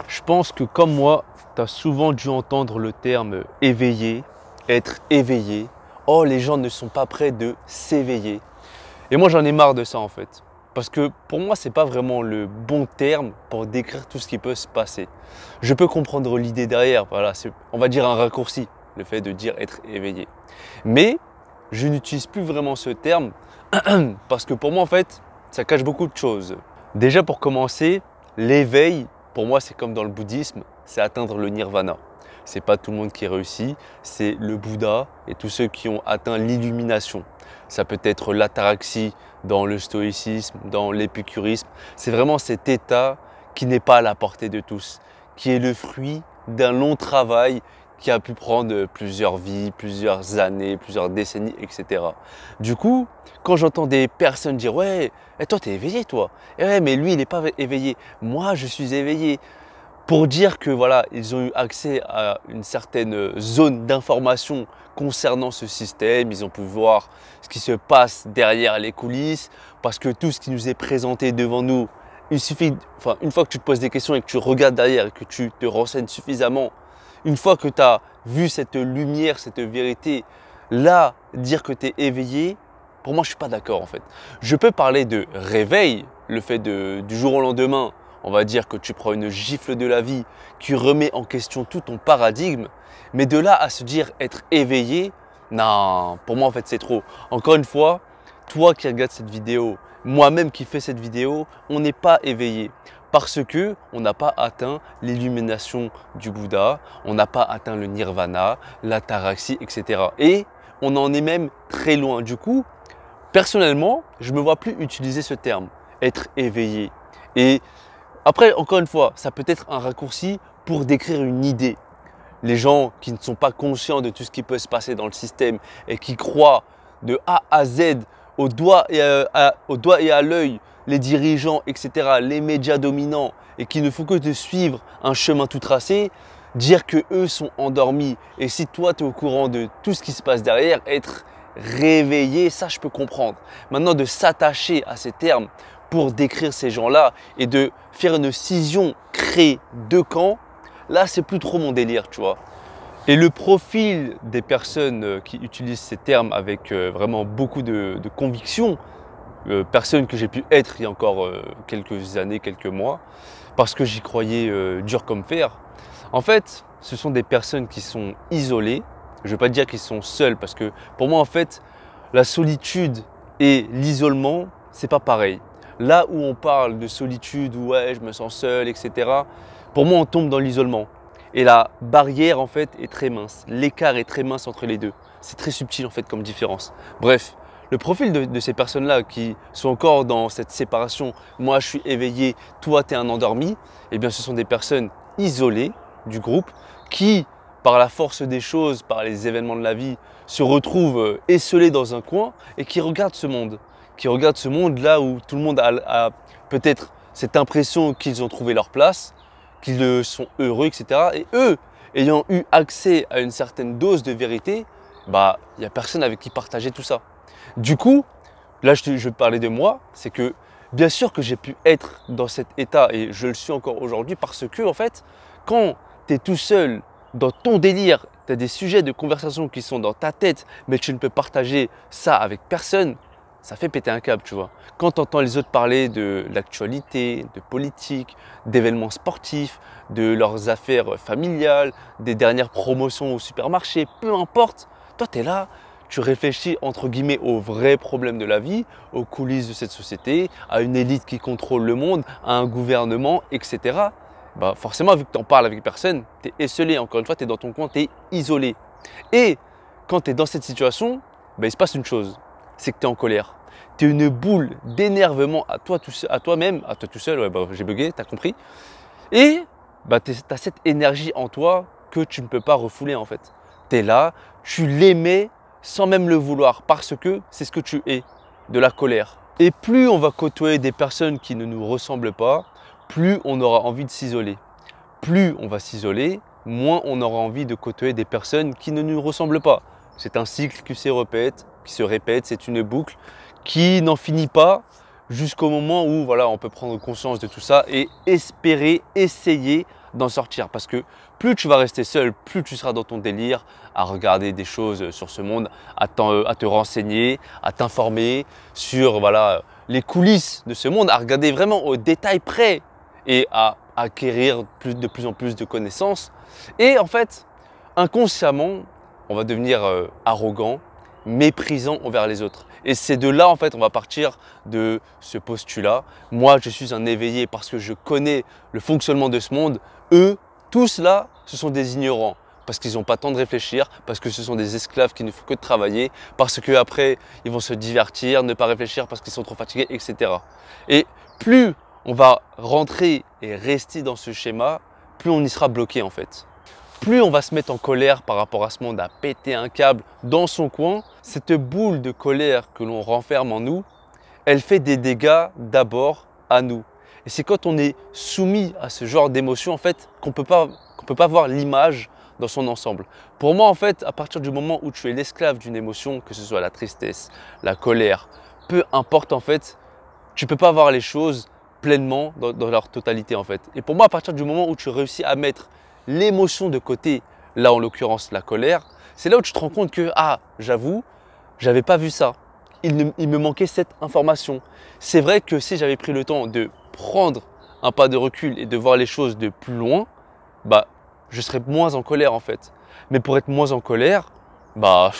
Je pense que comme moi, tu as souvent dû entendre le terme éveillé, être éveillé. Oh, les gens ne sont pas prêts de s'éveiller. Et moi, j'en ai marre de ça en fait. Parce que pour moi, ce n'est pas vraiment le bon terme pour décrire tout ce qui peut se passer. Je peux comprendre l'idée derrière, voilà, c'est, on va dire un raccourci, le fait de dire être éveillé. Mais je n'utilise plus vraiment ce terme parce que pour moi, en fait, ça cache beaucoup de choses. Déjà, pour commencer, l'éveil, pour moi, c'est comme dans le bouddhisme, c'est atteindre le nirvana. C'est pas tout le monde qui réussit, c'est le Bouddha et tous ceux qui ont atteint l'illumination. Ça peut être l'ataraxie dans le stoïcisme, dans l'épicurisme. C'est vraiment cet état qui n'est pas à la portée de tous, qui est le fruit d'un long travail qui a pu prendre plusieurs vies, plusieurs années, plusieurs décennies, etc. Du coup, quand j'entends des personnes dire « Ouais, et toi, t'es éveillé, toi. Et ouais, mais lui, il n'est pas éveillé. Moi, je suis éveillé. » Pour dire que voilà, ils ont eu accès à une certaine zone d'information concernant ce système, ils ont pu voir ce qui se passe derrière les coulisses, parce que tout ce qui nous est présenté devant nous, il suffit, enfin, une fois que tu te poses des questions et que tu regardes derrière et que tu te renseignes suffisamment, une fois que tu as vu cette lumière, cette vérité, là, dire que tu es éveillé, pour moi, je ne suis pas d'accord en fait. Je peux parler de réveil, le fait du jour au lendemain, on va dire que tu prends une gifle de la vie qui remet en question tout ton paradigme, mais de là à se dire être éveillé, non, pour moi en fait c'est trop. Encore une fois, toi qui regardes cette vidéo, moi-même qui fais cette vidéo, on n'est pas éveillé parce que on n'a pas atteint l'illumination du Bouddha, on n'a pas atteint le nirvana, l'ataraxie, etc. Et on en est même très loin. Du coup, personnellement, je ne me vois plus utiliser ce terme, être éveillé. Et après, encore une fois, ça peut être un raccourci pour décrire une idée. Les gens qui ne sont pas conscients de tout ce qui peut se passer dans le système et qui croient de A à Z, au doigt et à l'œil, les dirigeants, etc., les médias dominants, et qui ne font que de suivre un chemin tout tracé, dire que eux sont endormis. Et si toi, tu es au courant de tout ce qui se passe derrière, être réveillé, ça, je peux comprendre. Maintenant, de s'attacher à ces termes pour décrire ces gens-là et de faire une scission, créer deux camps, là, c'est plus trop mon délire, tu vois. Et le profil des personnes qui utilisent ces termes avec vraiment beaucoup de conviction, personnes que j'ai pu être il y a encore quelques années, quelques mois, parce que j'y croyais dur comme fer. En fait, ce sont des personnes qui sont isolées. Je ne veux pas dire qu'ils sont seuls, parce que pour moi, en fait, la solitude et l'isolement, c'est pas pareil. Là où on parle de solitude, où ouais, je me sens seul, etc., pour moi, on tombe dans l'isolement. Et la barrière, en fait, est très mince. L'écart est très mince entre les deux. C'est très subtil, en fait, comme différence. Bref, le profil de ces personnes-là qui sont encore dans cette séparation, moi, je suis éveillé, toi, tu es un endormi, eh bien, ce sont des personnes isolées du groupe qui, par la force des choses, par les événements de la vie, se retrouvent esselés dans un coin et qui regardent ce monde. Qui regardent ce monde là où tout le monde a peut-être cette impression qu'ils ont trouvé leur place, qu'ils sont heureux, etc. Et eux, ayant eu accès à une certaine dose de vérité, bah, il n'y a personne avec qui partager tout ça. Du coup, là je vais parler de moi, c'est que bien sûr que j'ai pu être dans cet état et je le suis encore aujourd'hui parce que en fait, quand tu es tout seul dans ton délire, tu as des sujets de conversation qui sont dans ta tête, mais tu ne peux partager ça avec personne, ça fait péter un câble, tu vois. Quand tu entends les autres parler de l'actualité, de politique, d'événements sportifs, de leurs affaires familiales, des dernières promotions au supermarché, peu importe, toi tu es là, tu réfléchis entre guillemets aux vrais problèmes de la vie, aux coulisses de cette société, à une élite qui contrôle le monde, à un gouvernement, etc. Bah forcément, vu que tu en parles avec personne, tu es esselé, encore une fois, tu es dans ton coin, tu es isolé. Et quand tu es dans cette situation, bah, il se passe une chose, c'est que tu es en colère. Tu es une boule d'énervement à toi tout seul, ouais, bah, j'ai bugué, tu as compris. Et bah, tu as cette énergie en toi que tu ne peux pas refouler en fait. Tu es là, tu l'émets sans même le vouloir parce que c'est ce que tu es, de la colère. Et plus on va côtoyer des personnes qui ne nous ressemblent pas, plus on aura envie de s'isoler. Plus on va s'isoler, moins on aura envie de côtoyer des personnes qui ne nous ressemblent pas. C'est un cycle qui se répète, c'est une boucle qui n'en finit pas jusqu'au moment où voilà, on peut prendre conscience de tout ça et espérer, essayer d'en sortir. Parce que plus tu vas rester seul, plus tu seras dans ton délire à regarder des choses sur ce monde, à te renseigner, à t'informer sur voilà, les coulisses de ce monde, à regarder vraiment au détail près et à acquérir de plus en plus de connaissances. Et en fait, inconsciemment, on va devenir arrogant, méprisant envers les autres. Et c'est de là, en fait, on va partir de ce postulat. Moi, je suis un éveillé parce que je connais le fonctionnement de ce monde. Eux, tous là, ce sont des ignorants parce qu'ils n'ont pas le temps de réfléchir, parce que ce sont des esclaves qui ne font que de travailler, parce qu'après, ils vont se divertir, ne pas réfléchir parce qu'ils sont trop fatigués, etc. Et plus on va rentrer et rester dans ce schéma, plus on y sera bloqué, en fait. Plus on va se mettre en colère par rapport à ce monde, à péter un câble dans son coin, cette boule de colère que l'on renferme en nous, elle fait des dégâts d'abord à nous. Et c'est quand on est soumis à ce genre d'émotion en fait qu'on peut pas voir l'image dans son ensemble. Pour moi en fait, à partir du moment où tu es l'esclave d'une émotion, que ce soit la tristesse, la colère, peu importe en fait, tu peux pas voir les choses pleinement dans leur totalité en fait. Et pour moi, à partir du moment où tu réussis à mettre l'émotion de côté, là en l'occurrence la colère, c'est là où tu te rends compte que, ah, j'avoue, j'avais pas vu ça. Il me manquait cette information. C'est vrai que si j'avais pris le temps de prendre un pas de recul et de voir les choses de plus loin, bah, je serais moins en colère en fait. Mais pour être moins en colère, bah,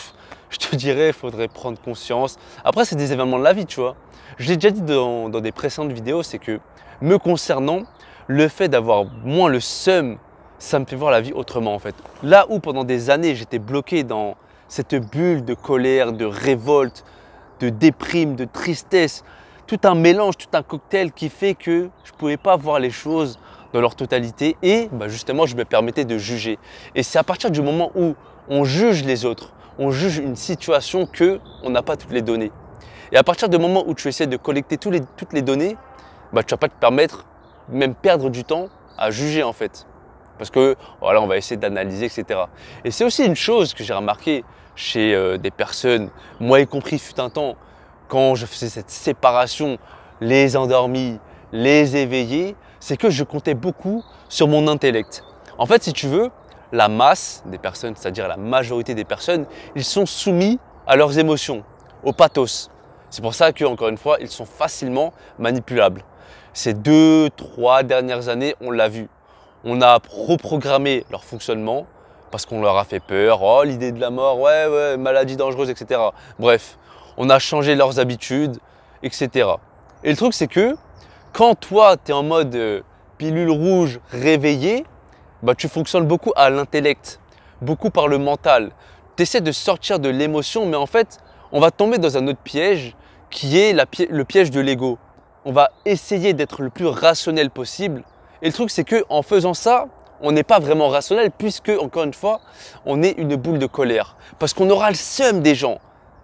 je te dirais, il faudrait prendre conscience. Après, c'est des événements de la vie, tu vois. Je l'ai déjà dit dans des précédentes vidéos, c'est que me concernant, le fait d'avoir moins le seum, ça me fait voir la vie autrement en fait. Là où pendant des années, j'étais bloqué dans cette bulle de colère, de révolte, de déprime, de tristesse, tout un mélange, tout un cocktail qui fait que je ne pouvais pas voir les choses dans leur totalité et bah, justement, je me permettais de juger. Et c'est à partir du moment où on juge les autres, on juge une situation qu'on n'a pas toutes les données. Et à partir du moment où tu essaies de collecter toutes les données, bah, tu ne vas pas te permettre, même perdre du temps à juger en fait. Parce que voilà, on va essayer d'analyser, etc. Et c'est aussi une chose que j'ai remarqué chez des personnes, moi y compris fut un temps, quand je faisais cette séparation, les endormis, les éveillés, c'est que je comptais beaucoup sur mon intellect. En fait, si tu veux, la masse des personnes, c'est-à-dire la majorité des personnes, ils sont soumis à leurs émotions, au pathos. C'est pour ça qu'encore une fois, ils sont facilement manipulables. Ces 2-3 dernières années, on l'a vu. On a reprogrammé leur fonctionnement parce qu'on leur a fait peur. Oh, l'idée de la mort, ouais, maladie dangereuse, etc. Bref, on a changé leurs habitudes, etc. Et le truc, c'est que quand toi, tu es en mode pilule rouge réveillé, bah, tu fonctionnes beaucoup à l'intellect, beaucoup par le mental. Tu essaies de sortir de l'émotion, mais en fait, on va tomber dans un autre piège qui est le piège de l'ego. On va essayer d'être le plus rationnel possible. Et le truc, c'est qu'en faisant ça, on n'est pas vraiment rationnel puisque, encore une fois, on est une boule de colère. Parce qu'on aura le seum des gens.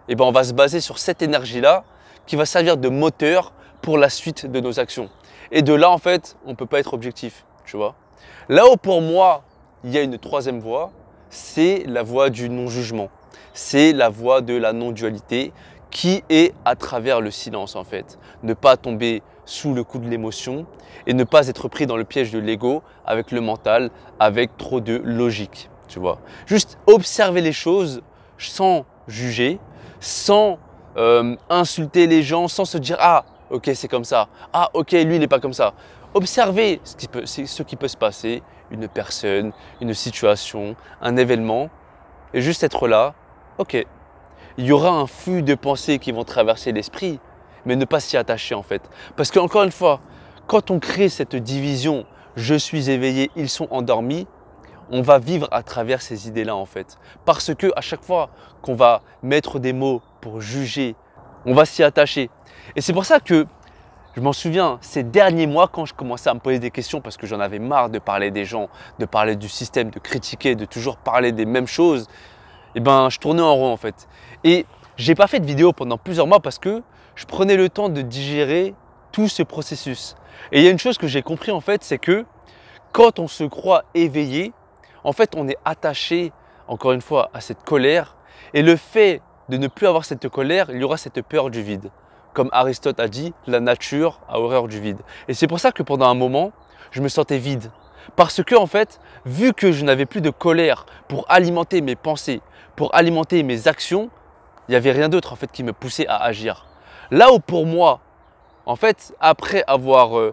Et ben, on va se baser sur cette énergie-là qui va servir de moteur pour la suite de nos actions. Et de là, en fait, on ne peut pas être objectif, tu vois. Là où pour moi, il y a une troisième voie, c'est la voie du non-jugement. C'est la voie de la non-dualité qui est à travers le silence en fait. Ne pas tomber sous le coup de l'émotion et ne pas être pris dans le piège de l'ego avec le mental, avec trop de logique, tu vois. Juste observer les choses sans juger, sans insulter les gens, sans se dire « Ah, ok, c'est comme ça. Ah, ok, lui, il n'est pas comme ça. » Observer ce qui peut se passer, une personne, une situation, un événement, et juste être là, ok. Il y aura un flux de pensées qui vont traverser l'esprit, mais ne pas s'y attacher en fait. Parce qu'encore une fois, quand on crée cette division « je suis éveillé, ils sont endormis », on va vivre à travers ces idées-là en fait. Parce que à chaque fois qu'on va mettre des mots pour juger, on va s'y attacher. Et c'est pour ça que je m'en souviens, ces derniers mois, quand je commençais à me poser des questions parce que j'en avais marre de parler des gens, de parler du système, de critiquer, de toujours parler des mêmes choses, eh ben, je tournais en rond en fait. Et j'ai pas fait de vidéo pendant plusieurs mois parce que je prenais le temps de digérer tout ce processus. Et il y a une chose que j'ai compris en fait, c'est que quand on se croit éveillé, en fait, on est attaché, encore une fois, à cette colère. Et le fait de ne plus avoir cette colère, il y aura cette peur du vide. Comme Aristote a dit, la nature a horreur du vide. Et c'est pour ça que pendant un moment, je me sentais vide. Parce que en fait, vu que je n'avais plus de colère pour alimenter mes pensées, pour alimenter mes actions, il n'y avait rien d'autre en fait qui me poussait à agir. Là où pour moi, en fait, après avoir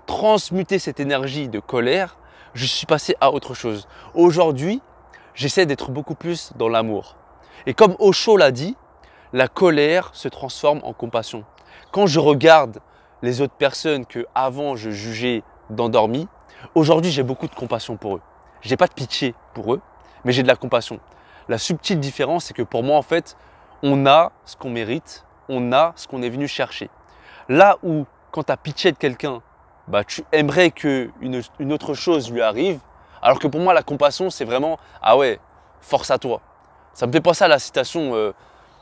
transmuté cette énergie de colère, je suis passé à autre chose. Aujourd'hui, j'essaie d'être beaucoup plus dans l'amour. Et comme Osho l'a dit, la colère se transforme en compassion. Quand je regarde les autres personnes que avant je jugeais d'endormis, aujourd'hui j'ai beaucoup de compassion pour eux. J'ai pas de pitié pour eux, mais j'ai de la compassion. La subtile différence, c'est que pour moi en fait, on a ce qu'on mérite, on a ce qu'on est venu chercher. Là où quand tu as pitié de quelqu'un, bah, tu aimerais qu'une autre chose lui arrive, alors que pour moi la compassion c'est vraiment ah ouais, force à toi. Ça me fait penser à la citation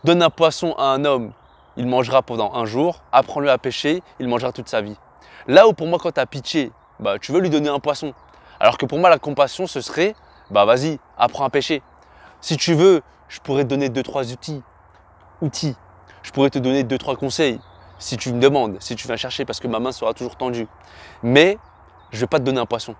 donne un poisson à un homme, il mangera pendant un jour, apprends-le à pêcher, il mangera toute sa vie. Là où pour moi quand tu as pitié, bah, tu veux lui donner un poisson. Alors que pour moi la compassion ce serait bah vas-y, apprends à pêcher. Si tu veux, je pourrais te donner 2-3 outils. Je pourrais te donner 2-3 conseils si tu me demandes, si tu viens chercher parce que ma main sera toujours tendue. Mais je ne vais pas te donner un poisson.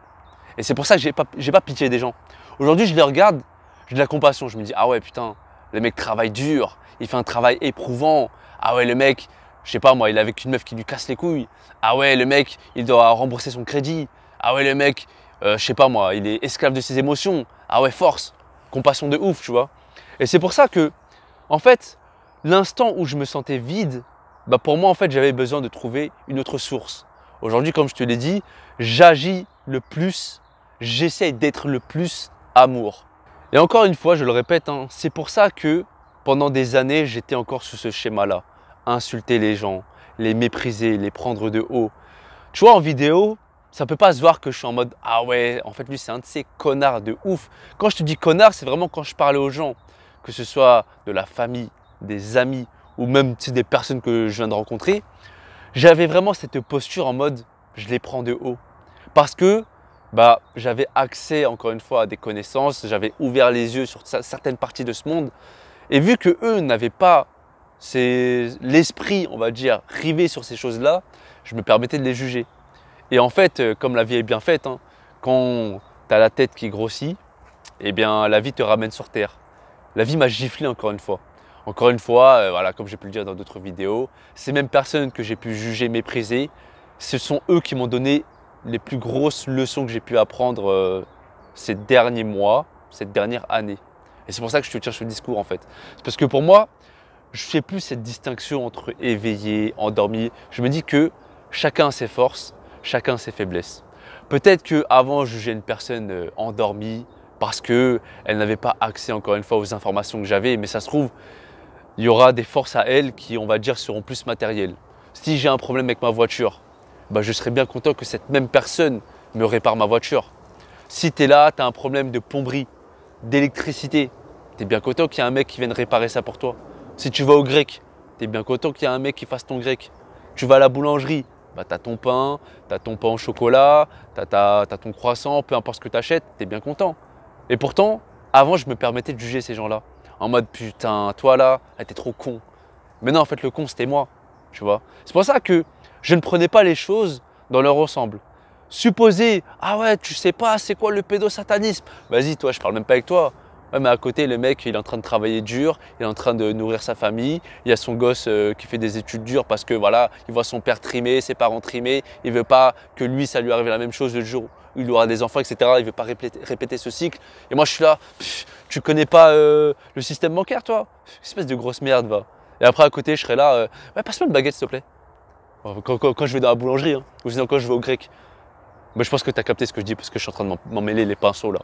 Et c'est pour ça que j'ai pas pitié des gens. Aujourd'hui, je les regarde, j'ai de la compassion. Je me dis, ah ouais, putain, le mec travaille dur, il fait un travail éprouvant. Ah ouais, le mec, je sais pas moi, il est avec une meuf qui lui casse les couilles. Ah ouais, le mec, il doit rembourser son crédit. Ah ouais, le mec, je sais pas moi, il est esclave de ses émotions. Ah ouais, force, compassion de ouf, tu vois. Et c'est pour ça que, en fait, l'instant où je me sentais vide, bah pour moi, en fait, j'avais besoin de trouver une autre source. Aujourd'hui, comme je te l'ai dit, j'agis le plus, j'essaye d'être le plus amour. Et encore une fois, je le répète, hein, c'est pour ça que pendant des années, j'étais encore sous ce schéma-là. Insulter les gens, les mépriser, les prendre de haut. Tu vois, en vidéo, ça ne peut pas se voir que je suis en mode « Ah ouais, en fait, lui, c'est un de ces connards de ouf ». Quand je te dis connard, c'est vraiment quand je parle aux gens, que ce soit de la famille, des amis ou même des personnes que je viens de rencontrer. J'avais vraiment cette posture en mode « Je les prends de haut ». Parce que bah, j'avais accès, encore une fois, à des connaissances, j'avais ouvert les yeux sur certaines parties de ce monde. Et vu qu'eux n'avaient pas l'esprit, on va dire, rivé sur ces choses-là, je me permettais de les juger. Et en fait, comme la vie est bien faite, hein, quand tu as la tête qui grossit, eh bien la vie te ramène sur terre. La vie m'a giflé encore une fois. Encore une fois, voilà, comme j'ai pu le dire dans d'autres vidéos, ces mêmes personnes que j'ai pu juger, mépriser, ce sont eux qui m'ont donné les plus grosses leçons que j'ai pu apprendre ces derniers mois, cette dernière année. Et c'est pour ça que je te tiens ce discours en fait. C'est parce que pour moi, je ne fais plus cette distinction entre éveillé, endormi. Je me dis que chacun a ses forces, chacun a ses faiblesses. Peut-être qu'avant, je jugeais une personne endormie parce qu'elle n'avait pas accès encore une fois aux informations que j'avais. Mais ça se trouve, il y aura des forces à elle qui, on va dire, seront plus matérielles. Si j'ai un problème avec ma voiture, bah, je serais bien content que cette même personne me répare ma voiture. Si tu es là, tu as un problème de plomberie, d'électricité, tu es bien content qu'il y ait un mec qui vienne réparer ça pour toi. Si tu vas au grec, tu es bien content qu'il y ait un mec qui fasse ton grec. Tu vas à la boulangerie, bah, tu as ton pain au chocolat, tu as ton croissant, peu importe ce que tu achètes, tu es bien content. Et pourtant, avant, je me permettais de juger ces gens-là. En mode, putain, toi là, t'es trop con. Mais non, en fait, le con, c'était moi. Tu vois. C'est pour ça que je ne prenais pas les choses dans leur ensemble. Supposer, ah ouais, tu sais pas, c'est quoi le pédosatanisme? Vas-y, toi, je parle même pas avec toi. Ouais, mais à côté, le mec, il est en train de travailler dur, il est en train de nourrir sa famille. Il y a son gosse qui fait des études dures parce que voilà, il voit son père trimer, ses parents trimer. Il veut pas que lui, ça lui arrive la même chose le jour où il aura des enfants, etc. Il veut pas répéter ce cycle. Et moi, je suis là, tu connais pas le système bancaire, toi? Espèce de grosse merde, va. Et après, à côté, je serais là, ouais, passe-moi une baguette, s'il te plaît. Quand je vais dans la boulangerie, hein, ou sinon quand je vais au grec. Mais je pense que tu as capté ce que je dis parce que je suis en train de m'en mêler les pinceaux là.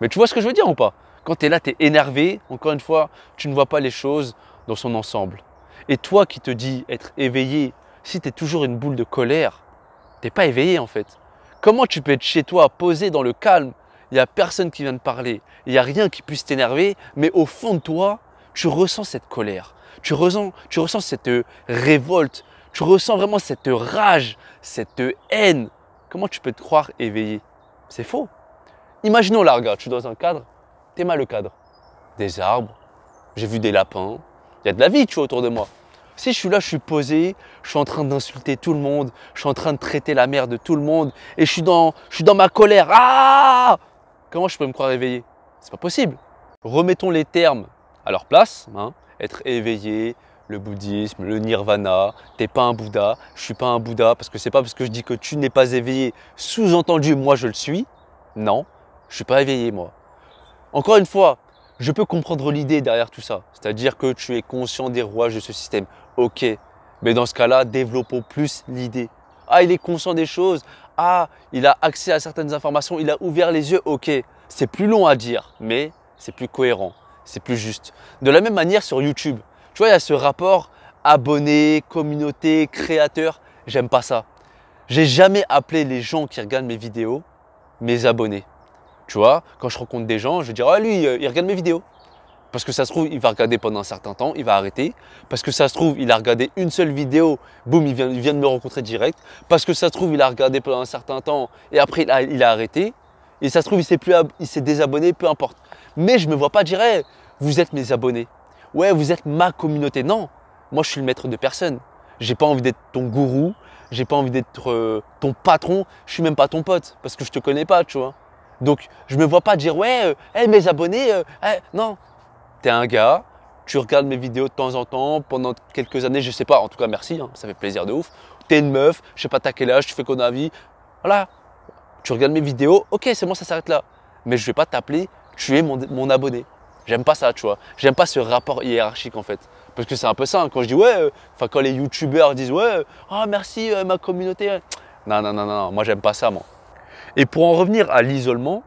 Mais tu vois ce que je veux dire ou pas? Quand tu es là, tu es énervé, encore une fois, tu ne vois pas les choses dans son ensemble. Et toi qui te dis être éveillé, si tu es toujours une boule de colère, tu n'es pas éveillé en fait. Comment tu peux être chez toi, posé dans le calme, il n'y a personne qui vient te parler, il n'y a rien qui puisse t'énerver, mais au fond de toi, tu ressens cette colère, tu ressens cette révolte, tu ressens vraiment cette rage, cette haine. Comment tu peux te croire éveillé? C'est faux. Imaginons là, regarde, je suis dans un cadre, t'aimes le cadre. Des arbres, j'ai vu des lapins, il y a de la vie, tu vois, autour de moi. Si je suis là, je suis posé, je suis en train d'insulter tout le monde, je suis en train de traiter la merde de tout le monde et je suis dans ma colère. Ah! Comment je peux me croire éveillé? C'est pas possible. Remettons les termes à leur place, hein. Être éveillé, le bouddhisme, le nirvana, t'es pas un Bouddha, je suis pas un Bouddha parce que c'est pas parce que je dis que tu n'es pas éveillé, sous-entendu moi je le suis. Non, je suis pas éveillé moi. Encore une fois, je peux comprendre l'idée derrière tout ça, c'est-à-dire que tu es conscient des rouages de ce système. Ok, mais dans ce cas-là, développons plus l'idée. Ah, il est conscient des choses. Ah, il a accès à certaines informations, il a ouvert les yeux. Ok, c'est plus long à dire, mais c'est plus cohérent, c'est plus juste. De la même manière sur YouTube, tu vois, il y a ce rapport abonné, communauté, créateur. J'aime pas ça. J'ai jamais appelé les gens qui regardent mes vidéos mes abonnés. Tu vois, quand je rencontre des gens, je vais dire, ah lui, il regarde mes vidéos. Parce que ça se trouve, il va regarder pendant un certain temps, il va arrêter. Parce que ça se trouve, il a regardé une seule vidéo, boum, il vient de me rencontrer direct. Parce que ça se trouve, il a regardé pendant un certain temps et après, il a arrêté. Et ça se trouve, il s'est désabonné, peu importe. Mais je ne me vois pas dire, hey, vous êtes mes abonnés. Ouais, vous êtes ma communauté. Non, moi, je suis le maître de personne. J'ai pas envie d'être ton gourou. J'ai pas envie d'être ton patron. Je suis même pas ton pote parce que je te connais pas, tu vois. Donc, je me vois pas dire, ouais, hey, mes abonnés, non. Tu es un gars, tu regardes mes vidéos de temps en temps, pendant quelques années, je sais pas, en tout cas merci, hein, ça fait plaisir de ouf. Tu es une meuf, je sais pas t'as quel âge, tu fais quoi dans la vie, voilà. Tu regardes mes vidéos, ok, c'est bon, ça s'arrête là. Mais je vais pas t'appeler, tu es mon abonné. J'aime pas ça, tu vois. J'aime pas ce rapport hiérarchique en fait. Parce que c'est un peu ça, hein, quand je dis ouais, quand les youtubeurs disent ouais, oh merci ma communauté. Non, non, non, non, moi j'aime pas ça, moi. Et pour en revenir à l'isolement,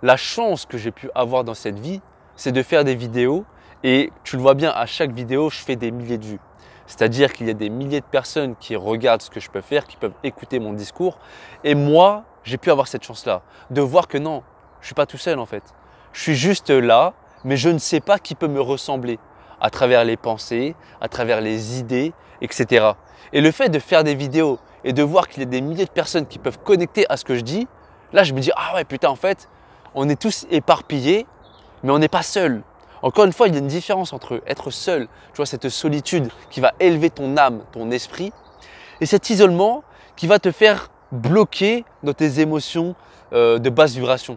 la chance que j'ai pu avoir dans cette vie, c'est de faire des vidéos et tu le vois bien, à chaque vidéo, je fais des milliers de vues. C'est-à-dire qu'il y a des milliers de personnes qui regardent ce que je peux faire, qui peuvent écouter mon discours. Et moi, j'ai pu avoir cette chance-là, de voir que non, je ne suis pas tout seul en fait. Je suis juste là, mais je ne sais pas qui peut me ressembler à travers les pensées, à travers les idées, etc. Et le fait de faire des vidéos et de voir qu'il y a des milliers de personnes qui peuvent connecter à ce que je dis, là je me dis, ah ouais putain en fait, on est tous éparpillés, mais on n'est pas seul. Encore une fois, il y a une différence entre être seul, tu vois, cette solitude qui va élever ton âme, ton esprit, et cet isolement qui va te faire bloquer dans tes émotions de basse vibration.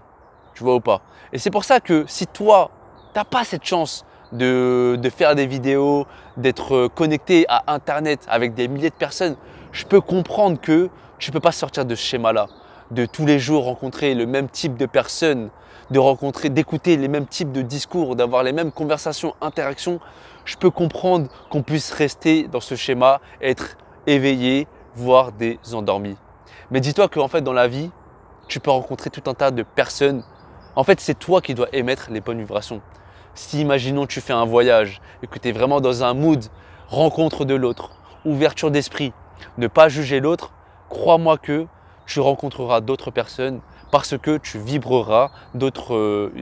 Tu vois ou pas? Et c'est pour ça que si toi, tu n'as pas cette chance de faire des vidéos, d'être connecté à Internet avec des milliers de personnes, je peux comprendre que tu ne peux pas sortir de ce schéma-là, de tous les jours rencontrer le même type de personnes, d'écouter les mêmes types de discours, d'avoir les mêmes conversations, interactions. Je peux comprendre qu'on puisse rester dans ce schéma, être éveillé, voire des endormis. Mais dis-toi qu'en fait, dans la vie, tu peux rencontrer tout un tas de personnes. En fait, c'est toi qui dois émettre les bonnes vibrations. Si, imaginons, tu fais un voyage et que tu es vraiment dans un mood, rencontre de l'autre, ouverture d'esprit, ne pas juger l'autre, crois-moi que tu rencontreras d'autres personnes parce que tu vibreras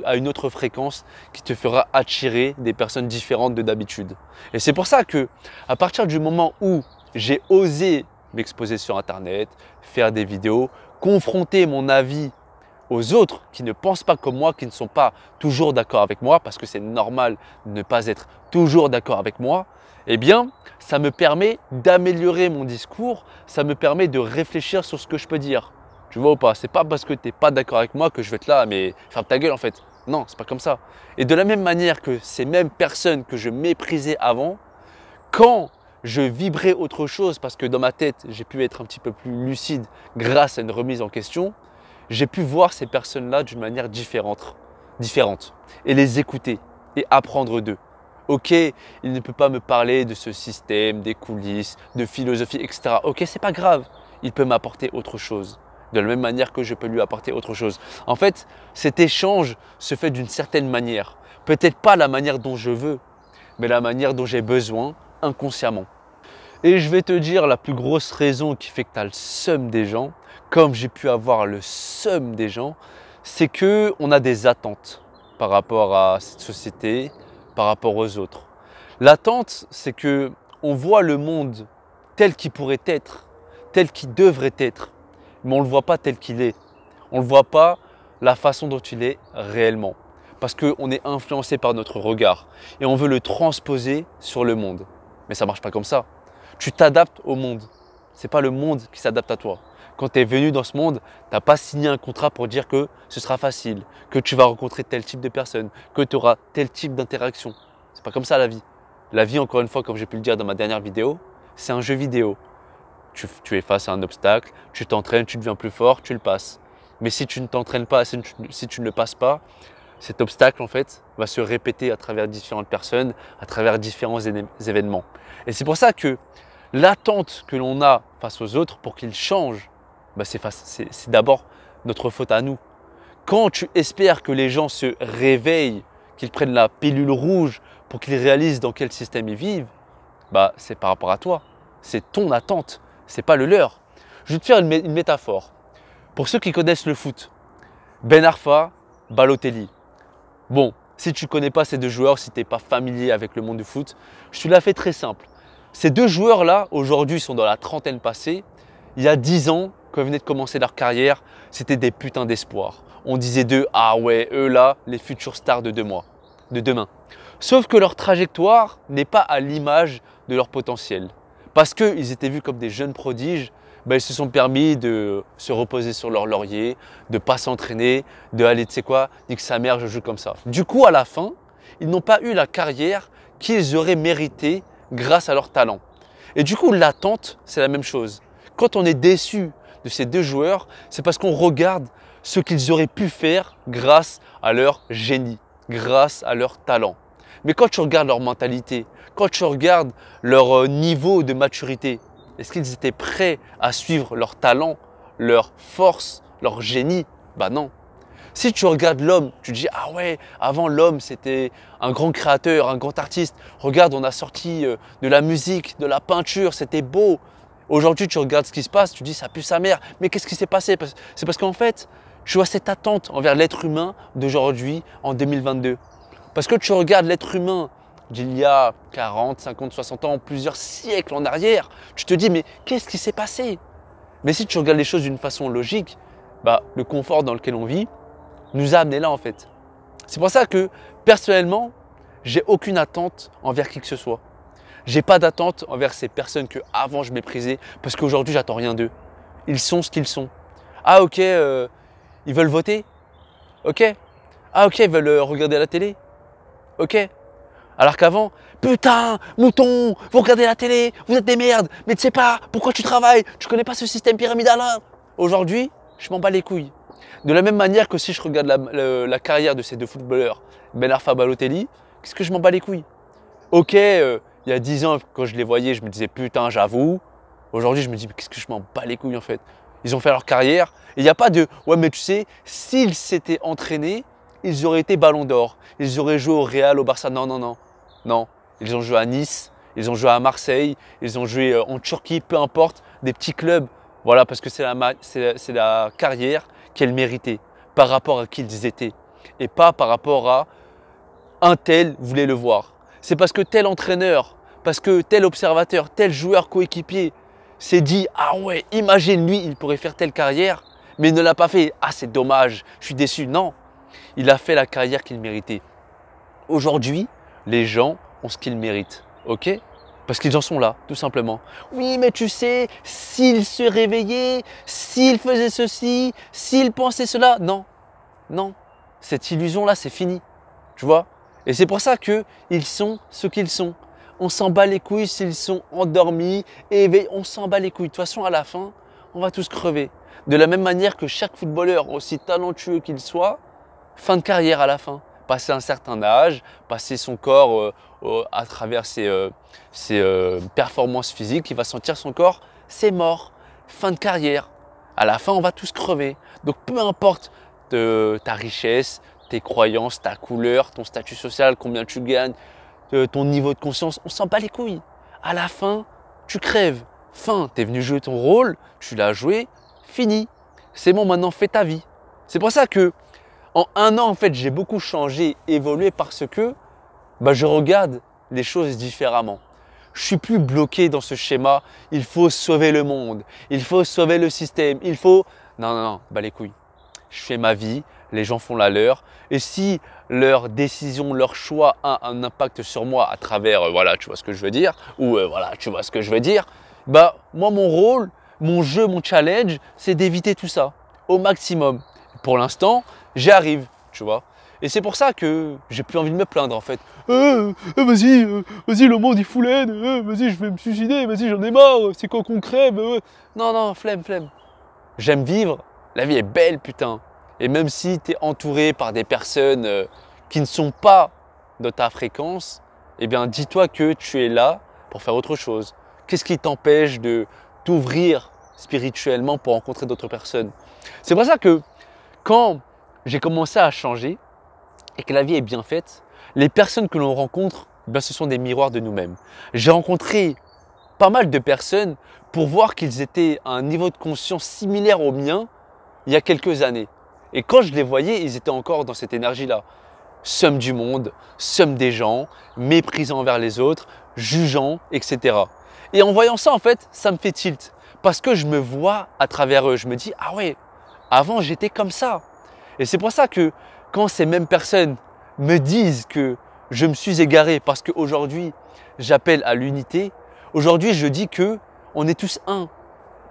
à une autre fréquence qui te fera attirer des personnes différentes de d'habitude. Et c'est pour ça que à partir du moment où j'ai osé m'exposer sur Internet, faire des vidéos, confronter mon avis aux autres qui ne pensent pas comme moi, qui ne sont pas toujours d'accord avec moi, parce que c'est normal de ne pas être toujours d'accord avec moi, eh bien, ça me permet d'améliorer mon discours, ça me permet de réfléchir sur ce que je peux dire. Tu vois ou pas? C'est pas parce que tu n'es pas d'accord avec moi que je vais être là, mais ferme ta gueule en fait. Non, c'est pas comme ça. Et de la même manière que ces mêmes personnes que je méprisais avant, quand je vibrais autre chose, parce que dans ma tête, j'ai pu être un petit peu plus lucide grâce à une remise en question, j'ai pu voir ces personnes-là d'une manière différente et les écouter et apprendre d'eux. Ok, il ne peut pas me parler de ce système, des coulisses, de philosophie, etc. Ok, c'est pas grave, il peut m'apporter autre chose. De la même manière que je peux lui apporter autre chose. En fait, cet échange se fait d'une certaine manière. Peut-être pas la manière dont je veux, mais la manière dont j'ai besoin inconsciemment. Et je vais te dire la plus grosse raison qui fait que tu as le seum des gens, comme j'ai pu avoir le seum des gens, c'est qu'on a des attentes par rapport à cette société, par rapport aux autres. L'attente, c'est qu'on voit le monde tel qu'il pourrait être, tel qu'il devrait être, mais on ne le voit pas tel qu'il est. On ne le voit pas la façon dont il est réellement. Parce qu'on est influencé par notre regard et on veut le transposer sur le monde. Mais ça ne marche pas comme ça. Tu t'adaptes au monde. Ce n'est pas le monde qui s'adapte à toi. Quand tu es venu dans ce monde, tu n'as pas signé un contrat pour dire que ce sera facile, que tu vas rencontrer tel type de personne, que tu auras tel type d'interaction. Ce n'est pas comme ça la vie. La vie, encore une fois, comme j'ai pu le dire dans ma dernière vidéo, c'est un jeu vidéo. Tu es face à un obstacle, tu t'entraînes, tu deviens plus fort, tu le passes. Mais si tu ne t'entraînes pas, si tu ne le passes pas, cet obstacle en fait va se répéter à travers différentes personnes, à travers différents événements. Et c'est pour ça que l'attente que l'on a face aux autres pour qu'ils changent, c'est d'abord notre faute à nous. Quand tu espères que les gens se réveillent, qu'ils prennent la pilule rouge pour qu'ils réalisent dans quel système ils vivent, c'est par rapport à toi. C'est ton attente, c'est pas le leur. Je vais te faire une métaphore. Pour ceux qui connaissent le foot, Ben Arfa, Balotelli. Bon, si tu ne connais pas ces deux joueurs, si tu n'es pas familier avec le monde du foot, je te la fais très simple. Ces deux joueurs-là, aujourd'hui, sont dans la trentaine passée. Il y a 10 ans, quand ils venaient de commencer leur carrière, c'était des putains d'espoir. On disait d'eux, ah ouais, eux là, les futurs stars de demain. Sauf que leur trajectoire n'est pas à l'image de leur potentiel. Parce qu'ils étaient vus comme des jeunes prodiges, ils se sont permis de se reposer sur leur laurier, de ne pas s'entraîner, de aller, tu sais quoi, nique sa mère, je joue comme ça. Du coup, à la fin, ils n'ont pas eu la carrière qu'ils auraient méritée grâce à leur talent. Et du coup, l'attente, c'est la même chose. Quand on est déçu de ces deux joueurs, c'est parce qu'on regarde ce qu'ils auraient pu faire grâce à leur génie, grâce à leur talent. Mais quand tu regardes leur mentalité, quand tu regardes leur niveau de maturité, est-ce qu'ils étaient prêts à suivre leur talent, leur force, leur génie? Non. Si tu regardes l'homme, tu te dis « Ah ouais, avant l'homme c'était un grand créateur, un grand artiste. Regarde, on a sorti de la musique, de la peinture, c'était beau. » Aujourd'hui, tu regardes ce qui se passe, tu te dis « Ça pue sa mère. » Mais qu'est-ce qui s'est passé? C'est parce qu'en fait, tu as cette attente envers l'être humain d'aujourd'hui en 2022. Parce que tu regardes l'être humain d'il y a 40, 50, 60 ans, plusieurs siècles en arrière, tu te dis mais qu'est-ce qui s'est passé? Mais si tu regardes les choses d'une façon logique, le confort dans lequel on vit nous a amené là en fait. C'est pour ça que personnellement, j'ai aucune attente envers qui que ce soit. J'ai pas d'attente envers ces personnes que avant je méprisais parce qu'aujourd'hui j'attends rien d'eux. Ils sont ce qu'ils sont. Ah ok, ils veulent voter? Ok. Ah ok, ils veulent regarder la télé? Ok. Alors qu'avant, putain, mouton, vous regardez la télé, vous êtes des merdes, mais tu sais pas pourquoi tu travailles, tu connais pas ce système pyramidal là. Aujourd'hui, je m'en bats les couilles. De la même manière que si je regarde la carrière de ces deux footballeurs, Ben Arfa, Balotelli, qu'est-ce que je m'en bats les couilles? Ok, il y a 10 ans, quand je les voyais, je me disais putain, j'avoue. Aujourd'hui, je me dis, mais qu'est-ce que je m'en bats les couilles en fait? Ils ont fait leur carrière. Et il n'y a pas de, ouais, mais tu sais, s'ils s'étaient entraînés, ils auraient été ballon d'or. Ils auraient joué au Real, au Barça. Non, non, non. Non. Ils ont joué à Nice, ils ont joué à Marseille, ils ont joué en Turquie, peu importe, des petits clubs. Voilà, parce que c'est la carrière qu'elles méritaient par rapport à qui ils étaient. Et pas par rapport à un tel voulait le voir. C'est parce que tel entraîneur, parce que tel observateur, tel joueur coéquipier s'est dit « Ah ouais, imagine lui, il pourrait faire telle carrière, mais il ne l'a pas fait. Ah c'est dommage, je suis déçu. » Non, il a fait la carrière qu'il méritait. Aujourd'hui, les gens ont ce qu'ils méritent, ok? Parce qu'ils en sont là, tout simplement. Oui, mais tu sais, s'ils se réveillaient, s'ils faisaient ceci, s'ils pensaient cela, non, non, cette illusion-là, c'est fini, tu vois? Et c'est pour ça qu'ils sont ce qu'ils sont. On s'en bat les couilles s'ils sont endormis, éveillés, on s'en bat les couilles. De toute façon, à la fin, on va tous crever. De la même manière que chaque footballeur, aussi talentueux qu'il soit, fin de carrière à la fin. Passer un certain âge, passer son corps à travers ses performances physiques, il va sentir son corps, c'est mort, fin de carrière. À la fin, on va tous crever. Donc peu importe ta richesse, tes croyances, ta couleur, ton statut social, combien tu gagnes, ton niveau de conscience, on s'en bat les couilles. À la fin, tu crèves. Fin, tu es venu jouer ton rôle, tu l'as joué, fini. C'est bon, maintenant fais ta vie. C'est pour ça que en un an, en fait, j'ai beaucoup changé, évolué parce que je regarde les choses différemment. Je suis plus bloqué dans ce schéma. Il faut sauver le monde. Il faut sauver le système. Il faut… Non, non, non, bah les couilles. je fais ma vie, les gens font la leur. Et si leur décision, leur choix a un impact sur moi à travers, voilà, tu vois ce que je veux dire, ou voilà, tu vois ce que je veux dire, bah moi mon rôle, mon jeu, mon challenge, c'est d'éviter tout ça au maximum. Pour l'instant, j'y arrive, tu vois. Et c'est pour ça que j'ai plus envie de me plaindre en fait. Vas-y, le monde il fout l'aine, vas-y, je vais me suicider, vas-y, j'en ai marre, c'est quoi qu'on crève Non, non, flemme. J'aime vivre, la vie est belle, putain. Et même si tu es entouré par des personnes qui ne sont pas de ta fréquence, eh bien, dis-toi que tu es là pour faire autre chose. Qu'est-ce qui t'empêche de t'ouvrir spirituellement pour rencontrer d'autres personnes? C'est pour ça que quand j'ai commencé à changer et que la vie est bien faite, les personnes que l'on rencontre, ben, ce sont des miroirs de nous-mêmes. J'ai rencontré pas mal de personnes pour voir qu'ils étaient à un niveau de conscience similaire au mien il y a quelques années. Et quand je les voyais, ils étaient encore dans cette énergie-là. Somme du monde, somme des gens, méprisant envers les autres, jugeant, etc. Et en voyant ça, en fait, ça me fait tilt. Parce que je me vois à travers eux. Je me dis, ah ouais, avant j'étais comme ça. Et c'est pour ça que quand ces mêmes personnes me disent que je me suis égaré parce qu'aujourd'hui j'appelle à l'unité, aujourd'hui je dis que on est tous un.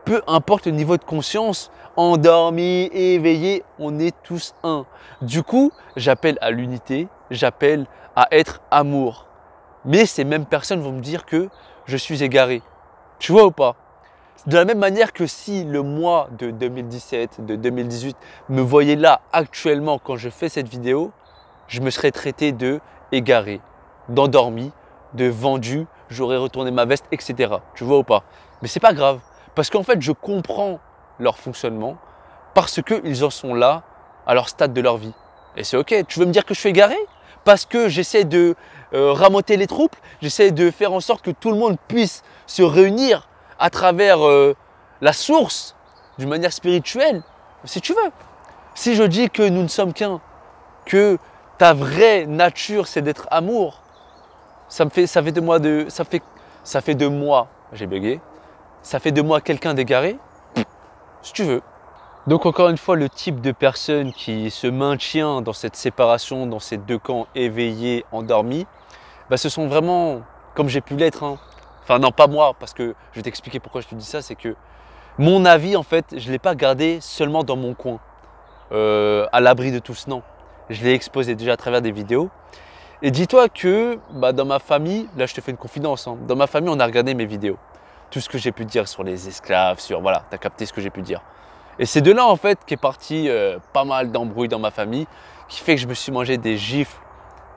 Peu importe le niveau de conscience, endormi, éveillé, on est tous un. Du coup, j'appelle à l'unité, j'appelle à être amour. Mais ces mêmes personnes vont me dire que je suis égaré. Tu vois ou pas? De la même manière que si le mois de 2017, de 2018 me voyait là actuellement quand je fais cette vidéo, je me serais traité de égaré, d'endormi, de vendu, j'aurais retourné ma veste, etc. Tu vois ou pas? Mais c'est pas grave. Parce qu'en fait, je comprends leur fonctionnement parce qu'ils en sont là à leur stade de leur vie. Et c'est ok. Tu veux me dire que je suis égaré? Parce que j'essaie de ramoter les troupes, j'essaie de faire en sorte que tout le monde puisse se réunir à travers la source d'une manière spirituelle, si tu veux. Si je dis que nous ne sommes qu'un, que ta vraie nature c'est d'être amour, ça fait de moi, j'ai bugué, ça fait de moi quelqu'un d'égaré, si tu veux. Donc encore une fois, le type de personne qui se maintient dans cette séparation, dans ces deux camps éveillés, endormis, bah, ce sont vraiment, comme j'ai pu l'être, hein. Enfin non, pas moi, parce que je vais t'expliquer pourquoi je te dis ça, c'est que mon avis, en fait, je ne l'ai pas gardé seulement dans mon coin, à l'abri de tous, non. Je l'ai exposé déjà à travers des vidéos. Et dis-toi que bah, dans ma famille, là je te fais une confidence, hein, dans ma famille on a regardé mes vidéos. Tout ce que j'ai pu dire sur les esclaves, sur voilà, tu as capté ce que j'ai pu dire. Et c'est de là en fait qu'est parti pas mal d'embrouilles dans ma famille, qui fait que je me suis mangé des gifles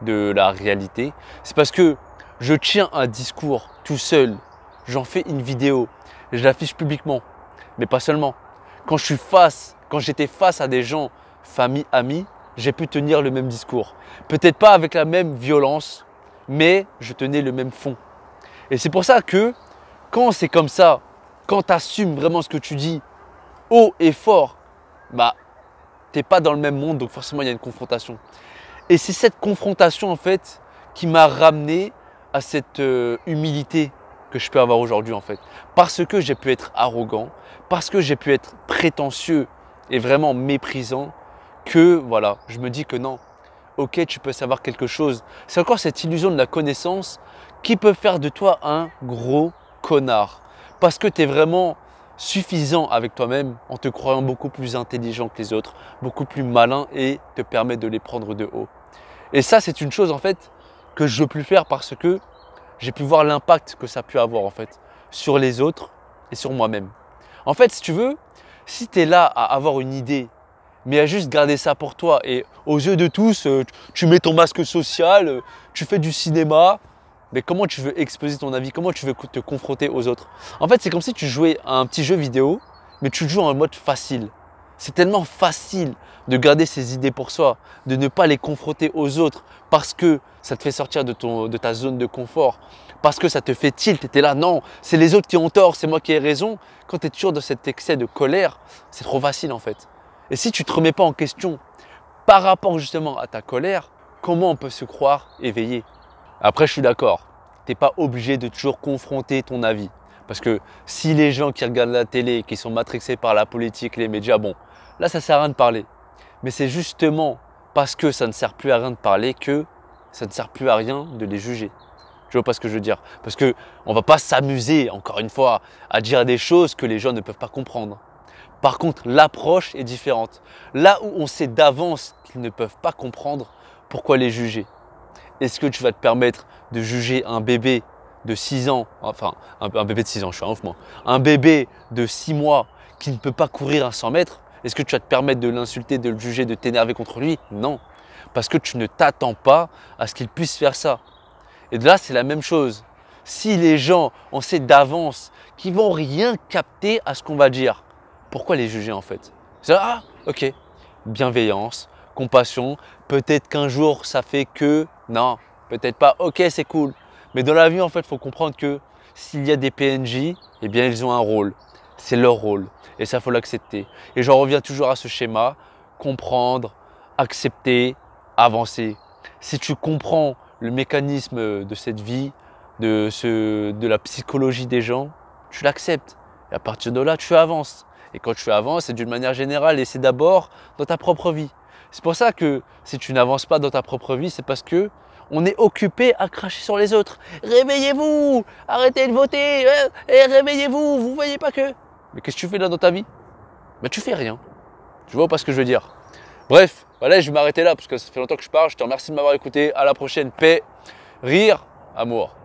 de la réalité. C'est parce que je tiens un discours tout seul, j'en fais une vidéo, je l'affiche publiquement, mais pas seulement. Quand j'étais face à des gens, famille, amis, j'ai pu tenir le même discours. Peut-être pas avec la même violence, mais je tenais le même fond. Et c'est pour ça que quand c'est comme ça, quand tu assumes vraiment ce que tu dis haut et fort, bah, tu n'es pas dans le même monde, donc forcément il y a une confrontation. Et c'est cette confrontation en fait qui m'a ramené à cette humilité que je peux avoir aujourd'hui en fait. Parce que j'ai pu être arrogant, parce que j'ai pu être prétentieux et vraiment méprisant, que voilà, je me dis que non, ok, tu peux savoir quelque chose. C'est encore cette illusion de la connaissance qui peut faire de toi un gros connard. Parce que tu es vraiment suffisant avec toi-même en te croyant beaucoup plus intelligent que les autres, beaucoup plus malin et te permet de les prendre de haut. Et ça, c'est une chose en fait que je ne veux plus faire parce que j'ai pu voir l'impact que ça a pu avoir en fait sur les autres et sur moi-même. En fait, si tu veux, si tu es là à avoir une idée, mais à juste garder ça pour toi et aux yeux de tous, tu mets ton masque social, tu fais du cinéma, mais comment tu veux exposer ton avis? Comment tu veux te confronter aux autres? En fait, c'est comme si tu jouais à un petit jeu vidéo, mais tu le joues en mode facile. C'est tellement facile de garder ses idées pour soi, de ne pas les confronter aux autres parce que ça te fait sortir de ta zone de confort, parce que ça te fait tilt. Tu es là, non, c'est les autres qui ont tort, c'est moi qui ai raison. Quand tu es toujours dans cet excès de colère, c'est trop facile en fait. Et si tu ne te remets pas en question par rapport justement à ta colère, comment on peut se croire éveillé? Après, je suis d'accord, tu n'es pas obligé de toujours confronter ton avis. Parce que si les gens qui regardent la télé, qui sont matrixés par la politique, les médias, bon, là ça ne sert à rien de parler. Mais c'est justement parce que ça ne sert plus à rien de parler que ça ne sert plus à rien de les juger. Tu vois pas ce que je veux dire? Parce qu'on ne va pas s'amuser, encore une fois, à dire des choses que les gens ne peuvent pas comprendre. Par contre, l'approche est différente. Là où on sait d'avance qu'ils ne peuvent pas comprendre, pourquoi les juger? Est-ce que tu vas te permettre de juger un bébé de 6 ans, enfin un bébé de 6 ans, je suis un ouf moi, un bébé de 6 mois qui ne peut pas courir à 100 mètres? Est-ce que tu vas te permettre de l'insulter, de le juger, de t'énerver contre lui? Non, parce que tu ne t'attends pas à ce qu'il puisse faire ça. Et de là, c'est la même chose. Si les gens, on sait d'avance qu'ils vont rien capter à ce qu'on va dire, pourquoi les juger en fait? C'est ah, ok, bienveillance, compassion, peut-être qu'un jour ça fait que, non, peut-être pas, ok, c'est cool. Mais dans la vie, en fait, il faut comprendre que s'il y a des PNJ, eh bien, ils ont un rôle. C'est leur rôle. Et ça, il faut l'accepter. Et j'en reviens toujours à ce schéma, comprendre, accepter, avancer. Si tu comprends le mécanisme de cette vie, de la psychologie des gens, tu l'acceptes. Et à partir de là, tu avances. Et quand tu avances, c'est d'une manière générale et c'est d'abord dans ta propre vie. C'est pour ça que si tu n'avances pas dans ta propre vie, c'est parce que on est occupé à cracher sur les autres. Réveillez-vous, arrêtez de voter, et réveillez-vous, vous voyez pas que. Mais qu'est-ce que tu fais là dans ta vie? Ben tu fais rien. Tu vois pas ce que je veux dire. Bref, voilà, je vais m'arrêter là parce que ça fait longtemps que je parle. Je te remercie de m'avoir écouté. À la prochaine. Paix, rire, amour.